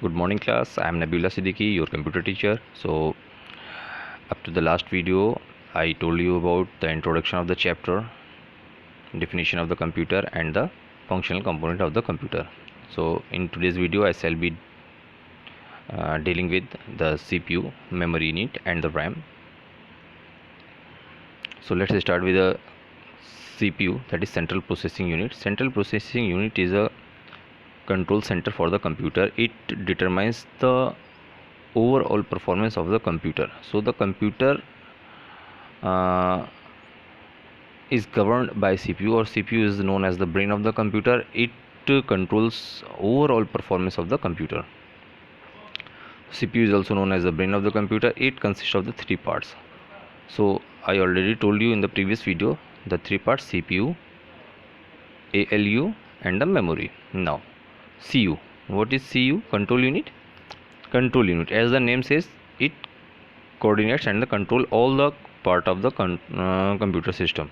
Good morning class, I am Nabila Siddiqui, your computer teacher. So up to the last video I told you about the introduction of the chapter, definition of the computer and the functional component of the computer. So in today's video I shall be dealing with the CPU, memory unit and the RAM. So let's start with the CPU, that is central processing unit. Central processing unit is a control center for the computer. It determines the overall performance of the computer. So the computer is governed by CPU, or CPU is known as the brain of the computer. It controls overall performance of the computer. CPU is also known as the brain of the computer. It consists of the three parts. So I already told you in the previous video the three parts: CPU, ALU and the memory. Now CU, what is CU? Control unit. Control unit, as the name says, it coordinates and control all the part of the computer system.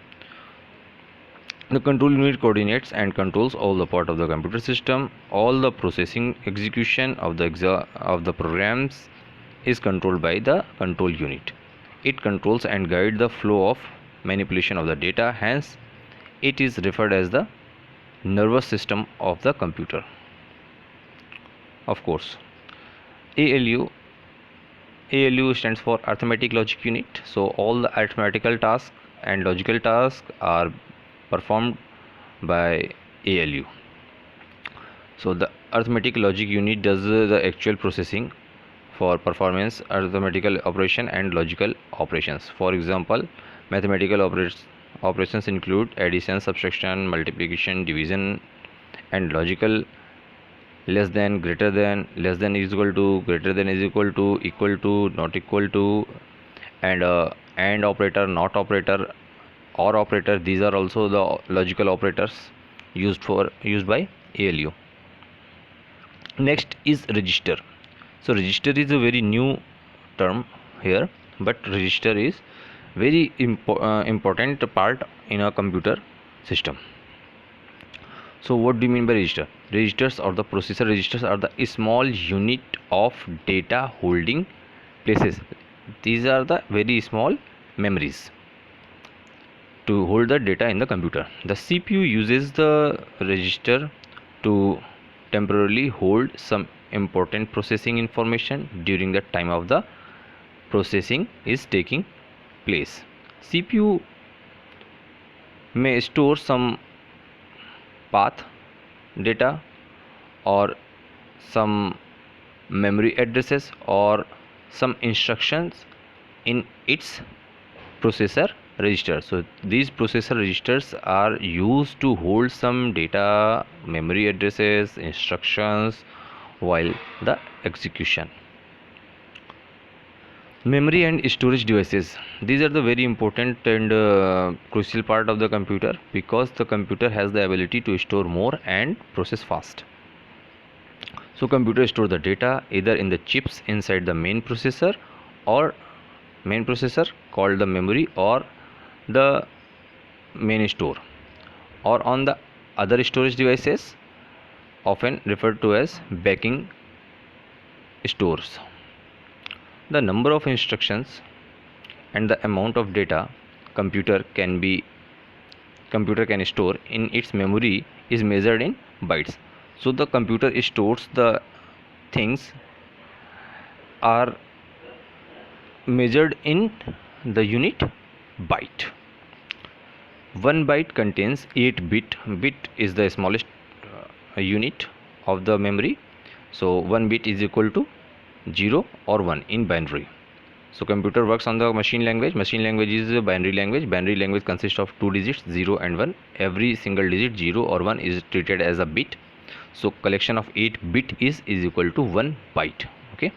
The control unit coordinates and controls all the part of the computer system. All the processing, execution of the programs is controlled by the control unit. It controls and guides the flow of manipulation of the data. Hence it is referred as the nervous system of the computer. Of course, ALU stands for arithmetic logic unit. So all the arithmetical tasks and logical tasks are performed by ALU. So the arithmetic logic unit does the actual processing for performance arithmetical operation and logical operations. For example, mathematical operations include addition, subtraction, multiplication, division, and logical less than, greater than, less than is equal to, greater than is equal to, not equal to, and operator, not operator, or operator. These are also the logical operators used by ALU. Next is register. So register is a very new term here, but register is very important part in a computer system. So what do you mean by register? Registers or the processor registers are the small unit of data holding places. These are the very small memories to hold the data in the computer. The CPU uses the register to temporarily hold some important processing information during the time of the processing is taking place. CPU may store some path data or some memory addresses or some instructions in its processor register. So these processor registers are used to hold some data, memory addresses, instructions while the execution. Memory and storage devices, these are the very important and crucial part of the computer, because the computer has the ability to store more and process fast. So computer store the data either in the chips inside the main processor called the memory, or the main store, or on the other storage devices often referred to as backing stores. The number of instructions and the amount of data computer can store in its memory is measured in bytes. So the computer stores the things are measured in the unit byte. 1 byte contains 8 bit. Bit is the smallest unit of the memory. So 1 bit is equal to 0 or 1 in binary. So computer works on the machine language. Machine language is a binary language. Binary language consists of 2 digits, 0 and 1. Every single digit 0 or 1 is treated as a bit. So collection of 8 bit is equal to 1 byte. Okay.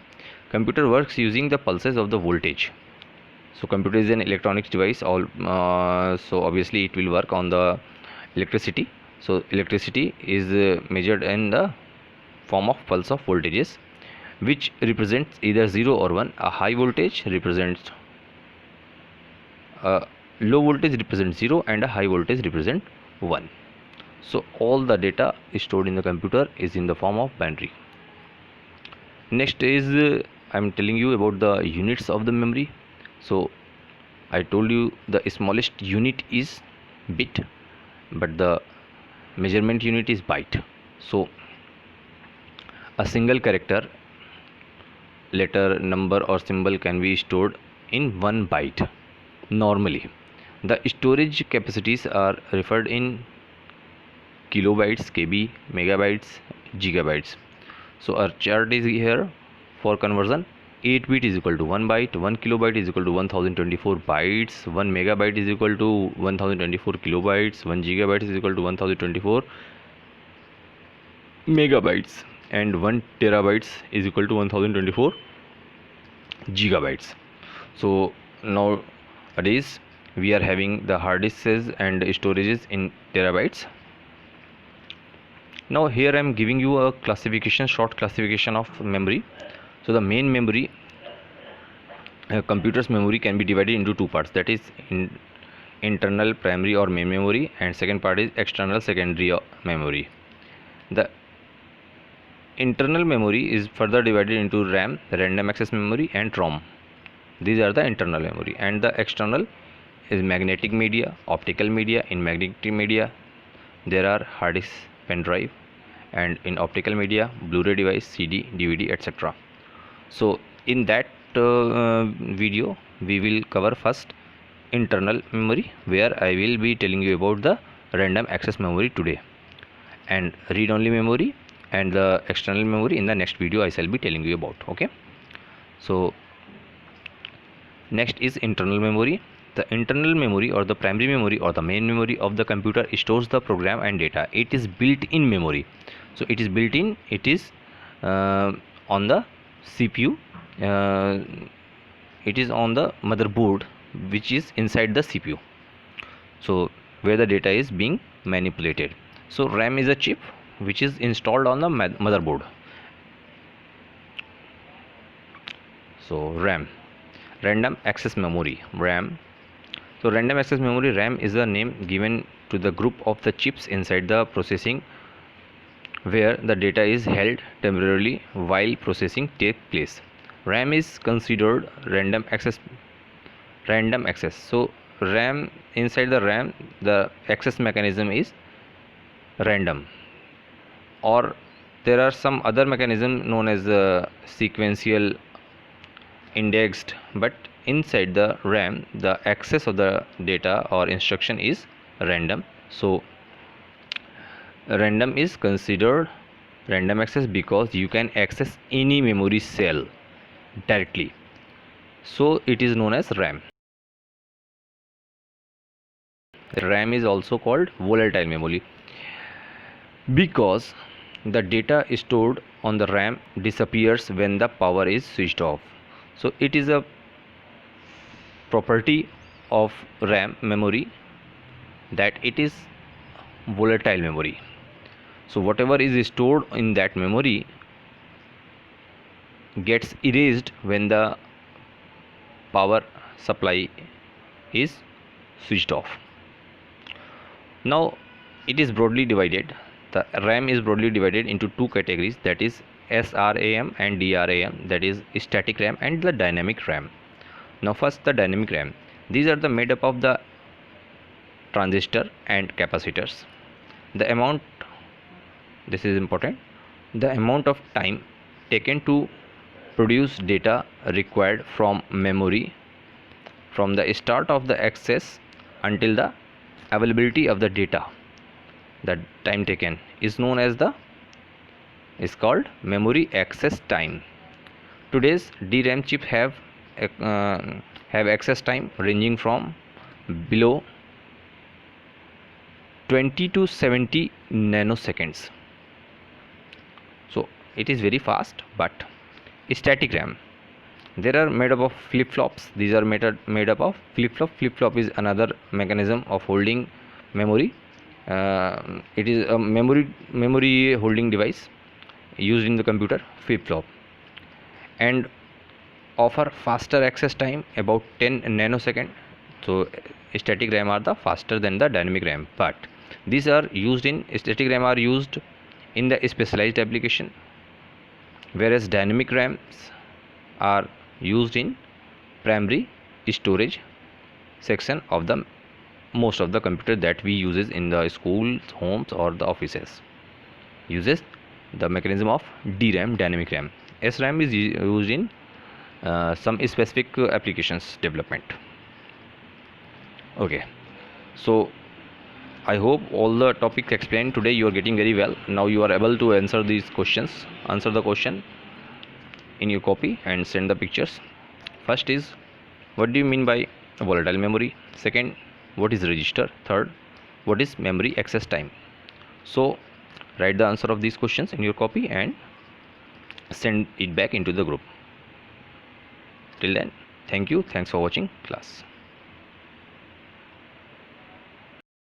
Computer works using the pulses of the voltage. So computer is an electronics device. So obviously it will work on the electricity. So electricity is measured in the form of pulse of voltages, which represents either 0 or 1. A high voltage represents low voltage represents 0 and a high voltage represent 1. So all the data stored in the computer is in the form of binary. Next is I'm telling you about the units of the memory. So I told you the smallest unit is bit, but the measurement unit is byte. So a single character, letter, number or symbol can be stored in 1 byte normally. The storage capacities are referred in kilobytes, kb, megabytes, gigabytes. So our chart is here for conversion. 8 bit is equal to 1 byte, 1 kilobyte is equal to 1024 bytes, 1 megabyte is equal to 1024 kilobytes, 1 gigabyte is equal to 1024 megabytes, and 1 terabytes is equal to 1024 gigabytes. So nowadays we are having the hard disks and storages in terabytes. Now here I am giving you a classification, short classification of memory. So the main memory, computer's memory can be divided into two parts, that is internal primary or main memory, and second part is external secondary memory. The internal memory is further divided into RAM, random access memory, and ROM. These are the internal memory, and the external is magnetic media, optical media. In magnetic media there are hard disk, pen drive, and in optical media Blu-ray device, CD, DVD, etc. So in that video we will cover first internal memory, where I will be telling you about the random access memory today, and read only memory and the external memory in the next video I shall be telling you about. Okay, so next is internal memory. The internal memory or the primary memory or the main memory of the computer stores the program and data. It is built in memory. So it is built in, it is on the CPU, it is on the motherboard which is inside the CPU, so where the data is being manipulated. So RAM is a chip which is installed on the motherboard. So RAM, random access memory, RAM. So random access memory, RAM, is a name given to the group of the chips inside the processing where the data is held temporarily while processing takes place. RAM is considered random access. So RAM, inside the RAM the access mechanism is random, or there are some other mechanism known as sequential, indexed, but inside the RAM the access of the data or instruction is random. So random is considered random access because you can access any memory cell directly, so it is known as RAM. RAM is also called volatile memory because the data stored on the RAM disappears when the power is switched off. So it is a property of RAM memory that it is volatile memory. So whatever is stored in that memory gets erased when the power supply is switched off. Now it is broadly divided, the RAM is broadly divided into two categories, that is SRAM and DRAM, that is static RAM and the dynamic RAM. Now first the dynamic RAM, these are the made up of the transistor and capacitors. The amount, this is important, the amount of time taken to produce data required from memory from the start of the access until the availability of the data, that time taken is known as the, is called memory access time. Today's DRAM chip have access time ranging from below 20 to 70 nanoseconds. So it is very fast. But static RAM, there are made up of flip-flops. These are made up of flip-flop. Flip-flop is another mechanism of holding memory. It is a memory holding device used in the computer, flip-flop, and offer faster access time, about 10 nanosecond. So static RAM are the faster than the dynamic RAM, but these are used in, static RAM are used in the specialized application whereas dynamic RAMs are used in primary storage section of the most of the computer that we uses in the schools, homes, or the offices. Uses the mechanism of DRAM, dynamic RAM. SRAM is used in some specific applications development. Okay, so I hope all the topics explained today you are getting very well. Now you are able to answer these questions. Answer the question in your copy and send the pictures. First is, what do you mean by volatile memory? Second, what is register? Third, what is memory access time? So write the answer of these questions in your copy and send it back into the group. Till then, thank you. Thanks for watching class.